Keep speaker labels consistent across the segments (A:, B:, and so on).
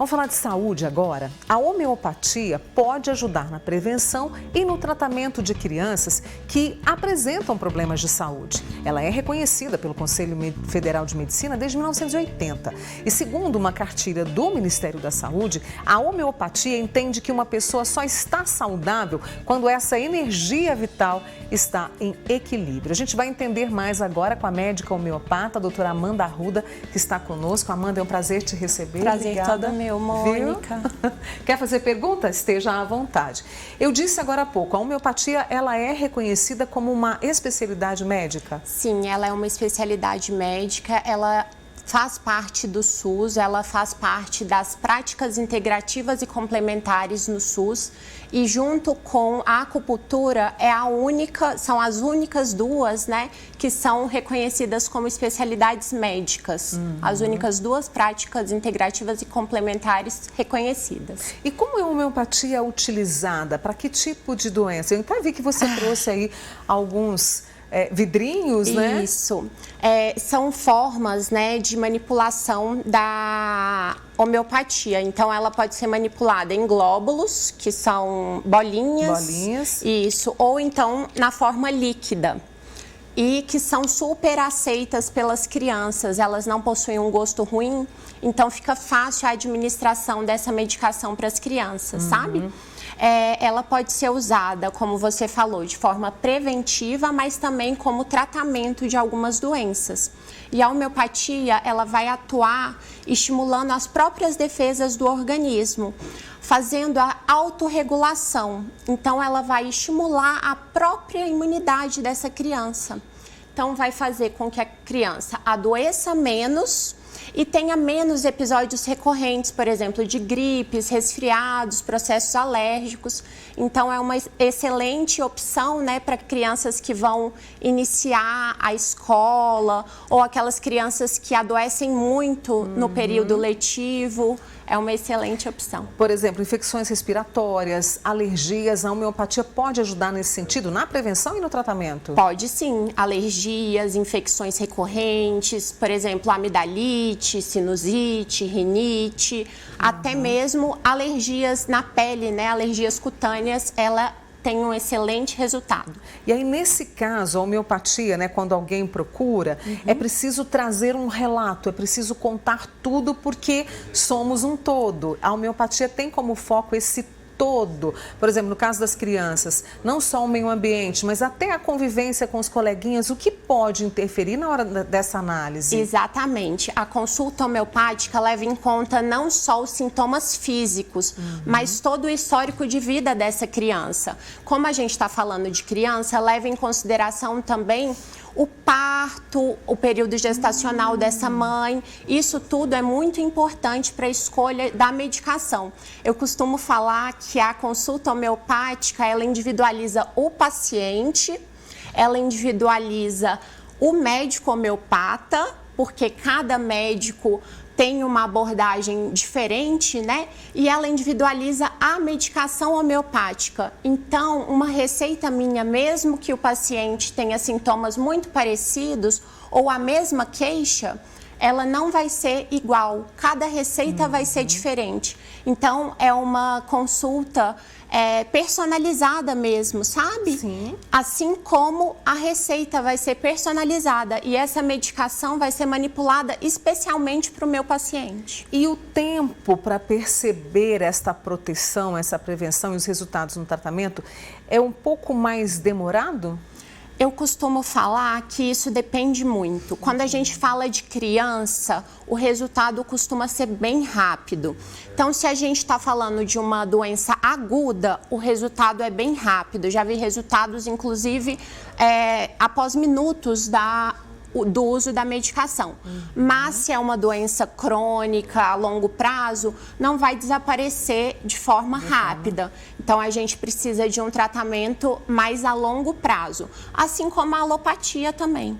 A: Vamos falar de saúde agora? A homeopatia pode ajudar na prevenção e no tratamento de crianças que apresentam problemas de saúde. Ela é reconhecida pelo Conselho Federal de Medicina desde 1980. E segundo uma cartilha do Ministério da Saúde, a homeopatia entende que uma pessoa só está saudável quando essa energia vital está em equilíbrio. A gente vai entender mais agora com a médica homeopata, a doutora Amanda Arruda, que está conosco. Amanda, é um prazer te receber.
B: Prazer
A: Obrigada.
B: todo meu, Mônica.
A: Viu? Quer fazer pergunta? Esteja à vontade. Eu disse agora há pouco, a homeopatia ela é reconhecida como uma especialidade médica?
B: Sim, ela é uma especialidade médica, ela faz parte do SUS, ela faz parte das práticas integrativas e complementares no SUS e junto com a acupuntura são as únicas duas, né, que são reconhecidas como especialidades médicas. As únicas duas práticas integrativas e complementares reconhecidas.
A: E como a homeopatia é utilizada? Para que tipo de doença? Eu até vi que você trouxe aí alguns vidrinhos, né?
B: Isso. São formas, né, de manipulação da homeopatia. Então, ela pode ser manipulada em glóbulos, que são bolinhas.
A: Bolinhas.
B: Isso. Ou então na forma líquida. E que são super aceitas pelas crianças. Elas não possuem um gosto ruim, então fica fácil a administração dessa medicação para as crianças, sabe? Ela pode ser usada, como você falou, de forma preventiva, mas também como tratamento de algumas doenças. E a homeopatia, ela vai atuar estimulando as próprias defesas do organismo, fazendo a autorregulação. Então, ela vai estimular a própria imunidade dessa criança. Então, vai fazer com que a criança adoeça menos e tenha menos episódios recorrentes, por exemplo, de gripes, resfriados, processos alérgicos. Então, é uma excelente opção, né, para crianças que vão iniciar a escola ou aquelas crianças que adoecem muito no período letivo. É uma excelente opção.
A: Por exemplo, infecções respiratórias, alergias, a homeopatia pode ajudar nesse sentido, na prevenção e no tratamento?
B: Pode sim. Alergias, infecções recorrentes, por exemplo, amidalite, sinusite, rinite, até mesmo alergias na pele, né? Alergias cutâneas, ela tem um excelente resultado.
A: E aí, nesse caso, a homeopatia, né, quando alguém procura, é preciso trazer um relato, é preciso contar tudo porque somos um todo. A homeopatia tem como foco esse todo. Por exemplo, no caso das crianças, não só o meio ambiente, mas até a convivência com os coleguinhas, o que pode interferir na hora dessa análise?
B: Exatamente. A consulta homeopática leva em conta não só os sintomas físicos, mas todo o histórico de vida dessa criança. Como a gente está falando de criança, leva em consideração também o parto, o período gestacional dessa mãe. Isso tudo é muito importante para a escolha da medicação. Eu costumo falar que a consulta homeopática, ela individualiza o paciente, ela individualiza o médico homeopata, porque cada médico tem uma abordagem diferente, né? E ela individualiza a medicação homeopática. Então, uma receita minha, mesmo que o paciente tenha sintomas muito parecidos ou a mesma queixa, ela não vai ser igual. Cada receita vai ser diferente. Então, é uma consulta personalizada mesmo, sabe?
A: Sim.
B: Assim como a receita vai ser personalizada e essa medicação vai ser manipulada especialmente para o meu paciente.
A: E o tempo para perceber esta proteção, essa prevenção e os resultados no tratamento é um pouco mais demorado?
B: Eu costumo falar que isso depende muito. Quando a gente fala de criança, o resultado costuma ser bem rápido. Então, se a gente está falando de uma doença aguda, o resultado é bem rápido. Já vi resultados, inclusive, após minutos do uso da medicação. Mas se é uma doença crônica a longo prazo, não vai desaparecer de forma rápida. Então, a gente precisa de um tratamento mais a longo prazo, assim como a alopatia também.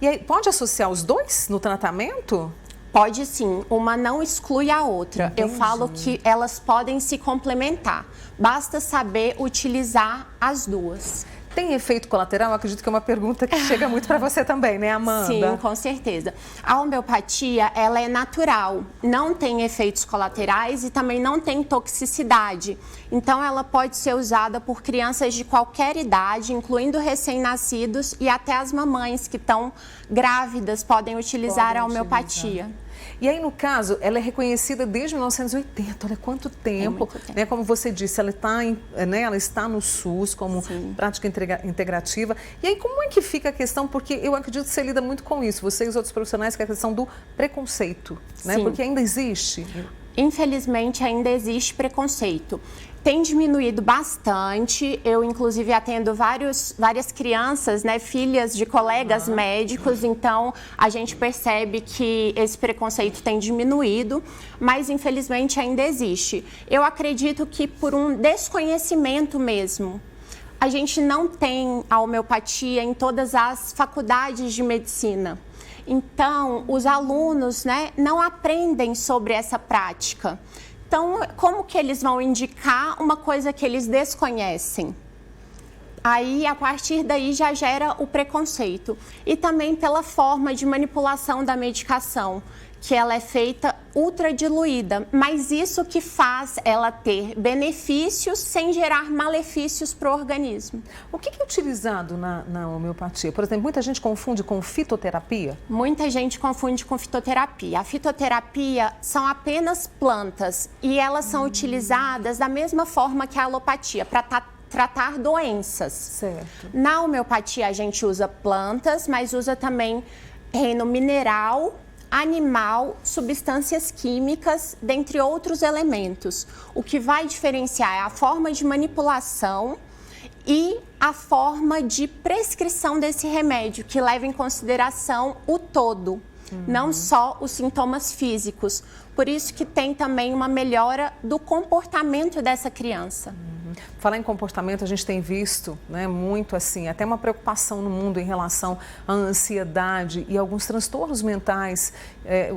A: E aí, pode associar os dois no tratamento?
B: Pode sim, uma não exclui a outra.
A: Entendi.
B: Eu falo que elas podem se complementar. Basta saber utilizar as duas.
A: Tem efeito colateral? Eu acredito que é uma pergunta que chega muito para você também, né, Amanda?
B: Sim, com certeza. A homeopatia, ela é natural, não tem efeitos colaterais e também não tem toxicidade. Então, ela pode ser usada por crianças de qualquer idade, incluindo recém-nascidos e até as mamães que estão grávidas podem utilizar a homeopatia.
A: E aí, no caso, ela é reconhecida desde 1980, olha quanto tempo, né? Como você disse, ela está no SUS como prática integrativa. E aí, como é que fica a questão? Porque eu acredito que você lida muito com isso, você e os outros profissionais, que é a questão do preconceito, né? Porque ainda existe.
B: Infelizmente, ainda existe preconceito. Tem diminuído bastante. Eu, inclusive, atendo várias crianças, né, filhas de colegas médicos, então a gente percebe que esse preconceito tem diminuído, mas infelizmente ainda existe. Eu acredito que por um desconhecimento mesmo. A gente não tem a homeopatia em todas as faculdades de medicina. Então, os alunos, né, não aprendem sobre essa prática. Então, como que eles vão indicar uma coisa que eles desconhecem? Aí, a partir daí, já gera o preconceito. E também pela forma de manipulação da medicação, que ela é feita ultradiluída, mas isso que faz ela ter benefícios sem gerar malefícios para o organismo.
A: O que é utilizado na homeopatia? Por exemplo, muita gente confunde com fitoterapia?
B: Muita gente confunde com fitoterapia. A fitoterapia são apenas plantas e elas são utilizadas da mesma forma que a alopatia, para tratar doenças.
A: Certo.
B: Na homeopatia a gente usa plantas, mas usa também reino mineral, animal, substâncias químicas, dentre outros elementos. O que vai diferenciar é a forma de manipulação e a forma de prescrição desse remédio, que leva em consideração o todo, não só os sintomas físicos. Por isso que tem também uma melhora do comportamento dessa criança.
A: Falar em comportamento, a gente tem visto, né, muito assim, até uma preocupação no mundo em relação à ansiedade e alguns transtornos mentais,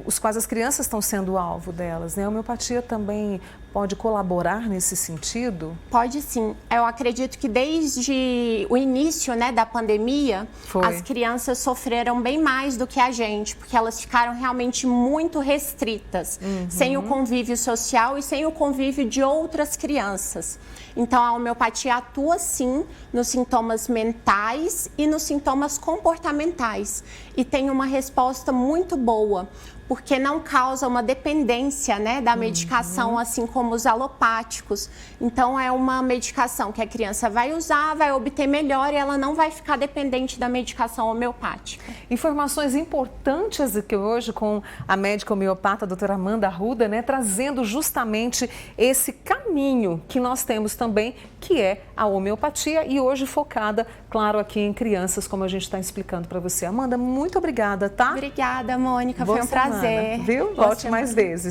A: os quais as crianças estão sendo alvo delas, né? A homeopatia também pode colaborar nesse sentido?
B: Pode sim. Eu acredito que desde o início, né, da pandemia, as crianças sofreram bem mais do que a gente, porque elas ficaram realmente muito restritas, sem o convívio social e sem o convívio de outras crianças. Então, a homeopatia atua sim nos sintomas mentais e nos sintomas comportamentais e tem uma resposta muito boa, porque não causa uma dependência, né, da medicação, assim como os alopáticos. Então, é uma medicação que a criança vai usar, vai obter melhor e ela não vai ficar dependente da medicação homeopática.
A: Informações importantes aqui hoje com a médica homeopata, a doutora Amanda Arruda, né, trazendo justamente esse caminho que nós temos também, que é a homeopatia e hoje focada, claro, aqui em crianças, como a gente está explicando para você. Amanda, muito obrigada, tá?
B: Obrigada, Mônica, foi um prazer.
A: Viu? Volte mais vezes.